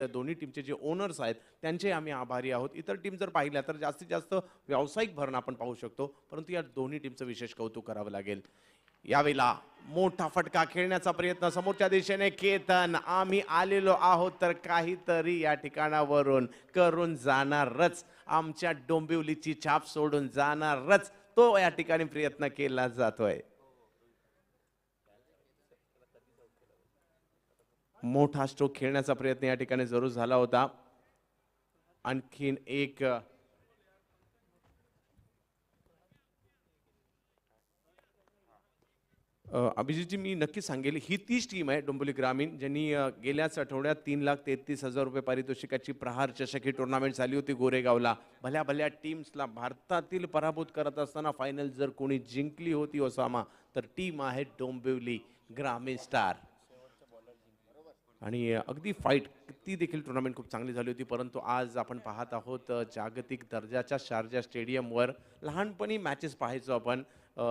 त्या दोन्ही टीमचे जे ओनर्स आहेत त्यांचे आम्ही आभारी आहोत. इतर टीम जर पाहिल्या तर जास्तीत जास्त व्यावसायिक भरण आपण पाहू शकतो, परंतु या दोन्ही टीमचं विशेष कौतुक करावं लागेल. यावेळेला मोठा फटका खेळण्याचा प्रयत्न समोरच्या दिशेने केतन. आम्ही आलेलो आहोत तर काहीतरी या ठिकाणावरून करून जाणारच, आमच्या डोंबिवलीची छाप सोडून जाणारच, तो या ठिकाणी प्रयत्न केला जातोय. मोठा स्ट्रोक खेळण्याचा प्रयत्न या ठिकाणी जरूर झाला होता. आणखीन एक अभिजितजी मी नक्की सांगेल ही तीच टीम आहे डोंबिवली ग्रामीण ज्यांनी गेल्याच आठवड्यात 3,33,000 रुपये पारितोषिकाची प्रहार चषक ही टुर्नामेंट झाली होती गोरेगावला. भल्या भल्या टीम्सला भारतातील पराभूत करत असताना फायनल जर कोणी जिंकली होती ओसामा तर टीम आहे डोंबिवली ग्रामीण स्टार. आणि अगदी फाईट ती देखील टुर्नामेंट खूप चांगली झाली होती. परंतु आज आपण पाहत आहोत जागतिक दर्जाच्या शारजा स्टेडियमवर लहानपणी मॅचेस पाहायचो आपण.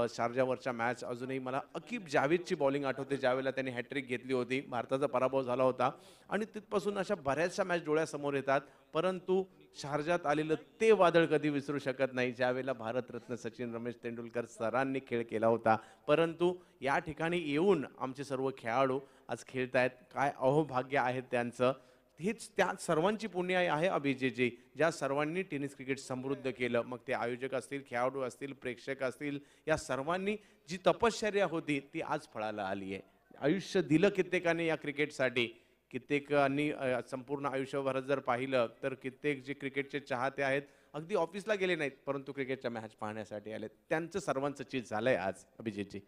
शारजावरच्या मॅच अजूनही मला अकीब जावेदची बॉलिंग आठवते, ज्यावेळेला त्यांनी हॅट्रिक घेतली होती, भारताचा पराभव झाला होता. आणि तिथपासून अशा बऱ्याचशा मॅच डोळ्यासमोर येतात. परंतु शारजात आलेलं ते वादळ कधी विसरू शकत नाही, ज्यावेळेला भारतरत्न सचिन रमेश तेंडुलकर सरांनी खेळ केला होता. परंतु या ठिकाणी येऊन आमचे सर्व खेळाडू आज खेळतायत, काय अहोभाग्य आहे त्यांचं. हीच त्या सर्वांची पुण्य आहे अभिजितजी, ज्या सर्वांनी टेनिस क्रिकेट समृद्ध केलं. मग ते आयोजक असतील, खेळाडू असतील, प्रेक्षक असतील, या सर्वांनी जी तपश्चर्या होती ती आज फळाला आली आहे. आयुष्य दिलं कित्येकाने या क्रिकेटसाठी. कित्येकांनी संपूर्ण आयुष्यभरात जर पाहिलं तर कित्येक जे क्रिकेटचे चाहते आहेत अगदी ऑफिसला गेले नाहीत, परंतु क्रिकेटच्या मॅच पाहण्यासाठी आले. त्यांचं सर्वांचं चीज झालंय आज अभिजितजी.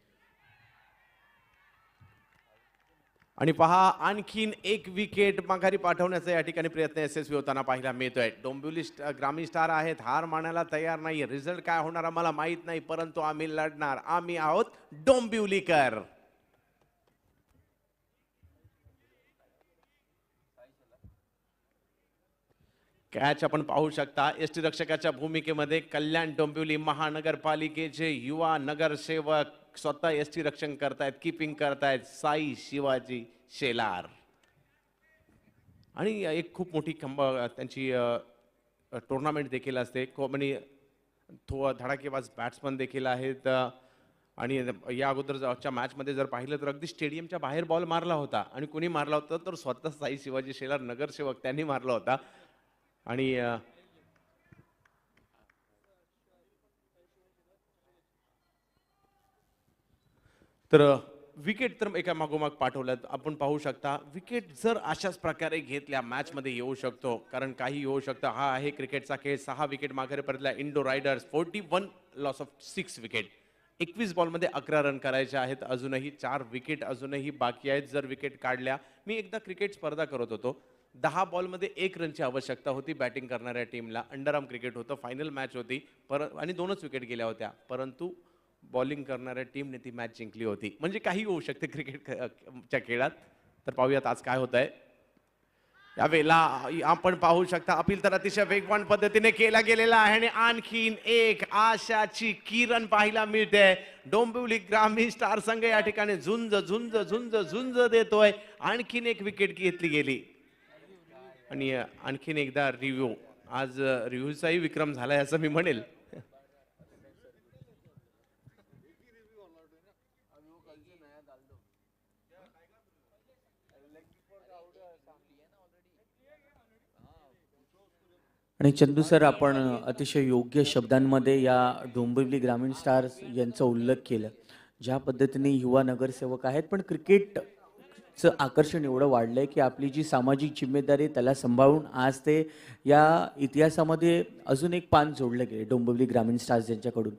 आणि पहा आणखीन एक विकेट माघारी पाठवण्याचा या ठिकाणी प्रयत्न यशस्वी होताना पाहायला मिळतोय. डोंबिवली ग्रामीण स्टार आहेत, हार मानायला तयार नाही. रिझल्ट काय होणार आम्हाला माहित नाही, परंतु आम्ही लढणार. आम्ही आहोत डोंबिवलीकर. कॅच आपण पाहू शकता. एसटी रक्षकाच्या भूमिकेमध्ये कल्याण डोंबिवली महानगरपालिकेचे युवा नगरसेवक स्वतः एसटी रक्षण करतायत, कीपिंग करतायत, साई शिवाजी शेलार. आणि एक खूप मोठी त्यांची टुर्नामेंट देखील असते. कोणी धडाकेबाज बॅट्समन देखील आहेत. आणि या अगोदरच्या मॅचमध्ये जर पाहिलं तर अगदी स्टेडियमच्या बाहेर बॉल मारला होता. आणि कोणी मारला होता तर स्वतः साई शिवाजी शेलार नगरसेवक त्यांनी मारला होता. आणि तर विकेट तर एका मागोमाग पाठवल्यात. आपण पाहू शकता विकेट जर अशाच प्रकारे घेतल्या मॅचमध्ये येऊ शकतो, कारण काही होऊ शकतं. हा आहे क्रिकेटचा खेळ. 6 विकेट माघारी परतल्या Indo Riders. 41 loss of 6 wicket. 21 बॉलमध्ये 11 रन करायचे आहेत. अजूनही 4 विकेट अजूनही बाकी आहेत. जर विकेट काढल्या, मी एकदा क्रिकेट स्पर्धा करत होतो, 10 बॉलमध्ये 1 रनची आवश्यकता होती बॅटिंग करणाऱ्या टीमला. अंडरआर्म क्रिकेट होतं, फायनल मॅच होती. आणि 2च विकेट गेल्या होत्या, परंतु बॉलिंग करणाऱ्या टीमने ती मॅच जिंकली होती. म्हणजे काही होऊ शकते क्रिकेटच्या खेळात. तर पाहूयात आज काय होत आहे. यावेळेला आपण पाहू शकता अपील तर अतिशय वेगवान पद्धतीने केला गेलेला आहे. आणि आणखीन एक आशाची किरण पाहायला मिळते. डोंबिवली ग्रामीण स्टार संघ या ठिकाणी झुंज झुंज झुंज झुंज देतोय. आणखीन एक विकेट घेतली गेली. आणि आणखीन एकदा रिव्ह्यू. आज रिव्ह्यूचाही विक्रम झालाय असं मी म्हणेल. आणि चंदू सर, आपण अतिशय योग्य शब्दांमध्ये या डोंबिवली ग्रामीण स्टार्स यांचा उल्लेख केला. ज्या पद्धतीने युवा नगरसेवक आहेत, पण क्रिकेटचं आकर्षण एवढं वाढलं आहे की आपली जी सामाजिक जिम्मेदारी त्याला सांभाळून आज ते या इतिहासामध्ये अजून एक पान जोडलं गेले. डोंबिवली ग्रामीण स्टार्स यांच्याकडून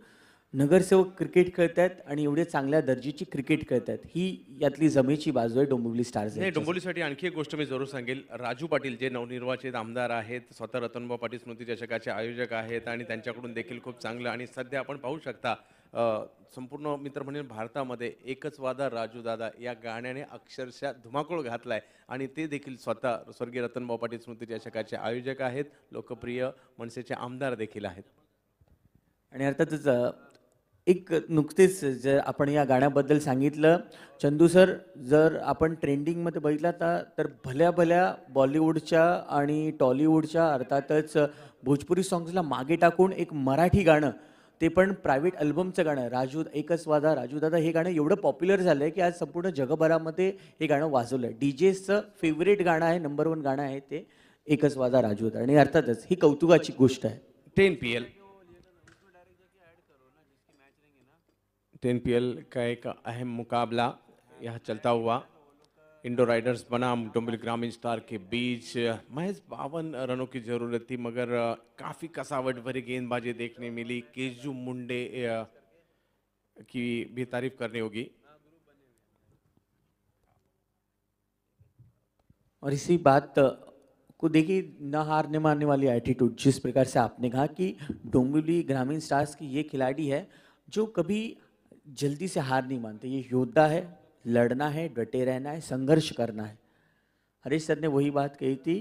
नगरसेवक क्रिकेट खेळतात आणि एवढे चांगल्या दर्जाची क्रिकेट खेळतात, ही यातली जमेची बाजू आहे डोंबिवली स्टार्स. नाही, डोंबिवलीसाठी आणखी एक गोष्ट मी जरूर सांगेल. राजू पाटील जे नवनिर्वाचित आमदार आहेत, स्वतः रतनभाऊ पाटील स्मृती चषकाचे आयोजक आहेत आणि त्यांच्याकडून देखील खूप चांगलं. आणि सध्या आपण पाहू शकता संपूर्ण मित्र म्हणेल भारतामध्ये एकच वादा राजू दादा या गाण्याने अक्षरशः धुमाकूळ घातलाय. आणि ते देखील स्वतः स्वर्गीय रतनभाऊ पाटील स्मृती चषकाचे आयोजक आहेत, लोकप्रिय मनसेचे आमदार देखील आहेत. आणि अर्थातच एक नुकतेच जर आपण या गाण्याबद्दल सांगितलं, चंदू सर, जर आपण ट्रेंडिंगमध्ये बघितलं तर भल्या भल्या बॉलिवूडच्या आणि टॉलिवूडच्या अर्थातच भोजपुरी सॉंग्सला मागे टाकून एक मराठी गाणं, ते पण प्रायव्हेट अल्बमचं गाणं, राजू एकच वादा राजू दादा, हे गाणं एवढं पॉप्युलर झालंय की आज संपूर्ण जगभरामध्ये हे गाणं वाजवलंय. डीजेचं फेवरेट गाणं आहे, नंबर 1 गाणं आहे ते एकच वादा राजू दादा. आणि अर्थातच ही कौतुकाची गोष्ट आहे. 10 10 का एक अहम मुकाबला यहाँ चलता हुआ इंडो राइडर्स बनाम डोंबिवली ग्रामीण स्टार के बीच महज 52 रनों की जरूरत थी, मगर काफी कसावट भरी गेंदबाजी देखने मिली. केजू मुंडे की भी तारीफ करनी होगी. और इसी बात को देखिए, न हारने मानने वाली एटीट्यूड, जिस प्रकार से आपने कहा कि डोंबिवली ग्रामीण स्टार्स की ये खिलाड़ी है जो कभी जल्दी से हार नहीं मानते. ये योद्धा है, लड़ना है, डटे रहना है, संघर्ष करना है. हरीश सर ने वही बात कही थी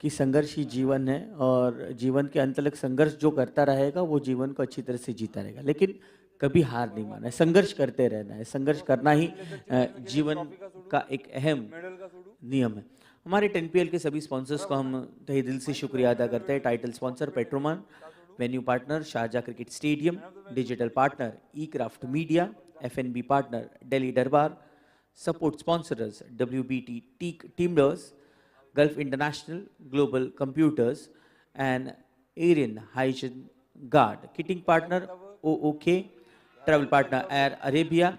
कि संघर्ष ही जीवन है और जीवन के अंत तक संघर्ष जो करता रहेगा वो जीवन को अच्छी तरह से जीता रहेगा. लेकिन कभी हार नहीं माना है, संघर्ष करते रहना है. संघर्ष करना ही जीवन का एक अहम नियम है. हमारे 10PL के सभी स्पॉन्सर्स को हम तहे दिल से शुक्रिया अदा करते हैं. Title sponsor Petroman, venue partner Sharjah cricket stadium, digital partner E craft media, FNB partner Delhi Darbar, support sponsors WBT teamers, Gulf International, global computers and Arian hygiene guard, kitting partner OOK, travel partner Air Arabia.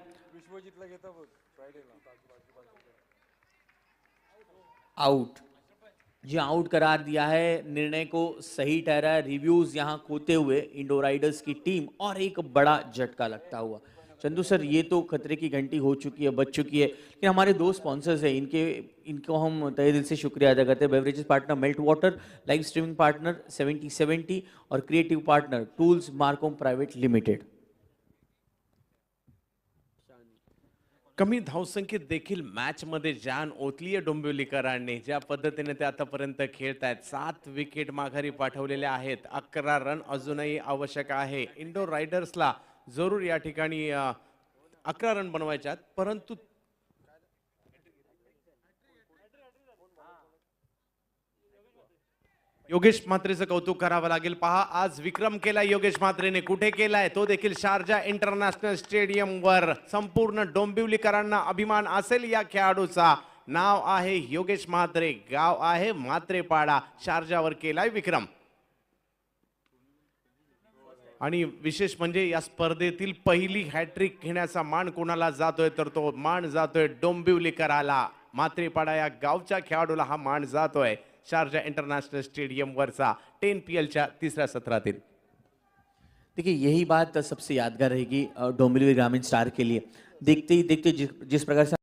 Out, जी out करार दिया है, निर्णय को सही ठहरा. Reviews यहाँ खोते हुए इंडो राइडर्स की टीम और एक बड़ा झटका लगता हुआ. चंदू सर, ये तो खतरे की घंटी हो चुकी है, बज चुकी है, लेकिन हमारे दो स्पॉन्सर्स हैं, इनको हम तहे दिल से शुक्रिया अदा करते हैं. Beverages partner melt water, live streaming partner 7070 और creative partner tools Marcom private limited. कमी धावसंख्येत देखील मॅच मध्ये जान ओतली आहे डोंबिवलीकरांनी. ज्या पद्धतीने ते आतापर्यंत खेळतायत, 7 विकेट माघारी पाठवलेल्या आहेत. 11 रन अजूनही आवश्यक आहे. इंडोर रायडर्सला जरूर या ठिकाणी 11 रन बनवायचे आहेत, परंतु योगेश म्हात्रेचं कौतुक करावं लागेल. पहा, आज विक्रम केलाय योगेश म्हात्रेने. कुठे केलाय? तो देखील शारजा इंटरनॅशनल स्टेडियम वर. संपूर्ण डोंबिवलीकरांना अभिमान असेल या खेळाडूचा. नाव आहे योगेश म्हात्रे, गाव आहे म्हात्रेपाडा. शारजावर केलाय विक्रम. आणि विशेष म्हणजे या स्पर्धेतील पहिली हॅट्रिक घेण्याचा मान कोणाला जातोय, तर तो मान जातोय डोंबिवलीकराला. म्हात्रेपाडा या गावच्या खेळाडूला हा मान जातोय शारजा इंटरनेशनल स्टेडियम वरचा 10PL च्या तिसऱ्या सत्रातील. देखिए, यही बात सबसे यादगार रहेगी डोंबिवली ग्रामीण स्टार के लिए. देखते ही देखते जिस प्रकार से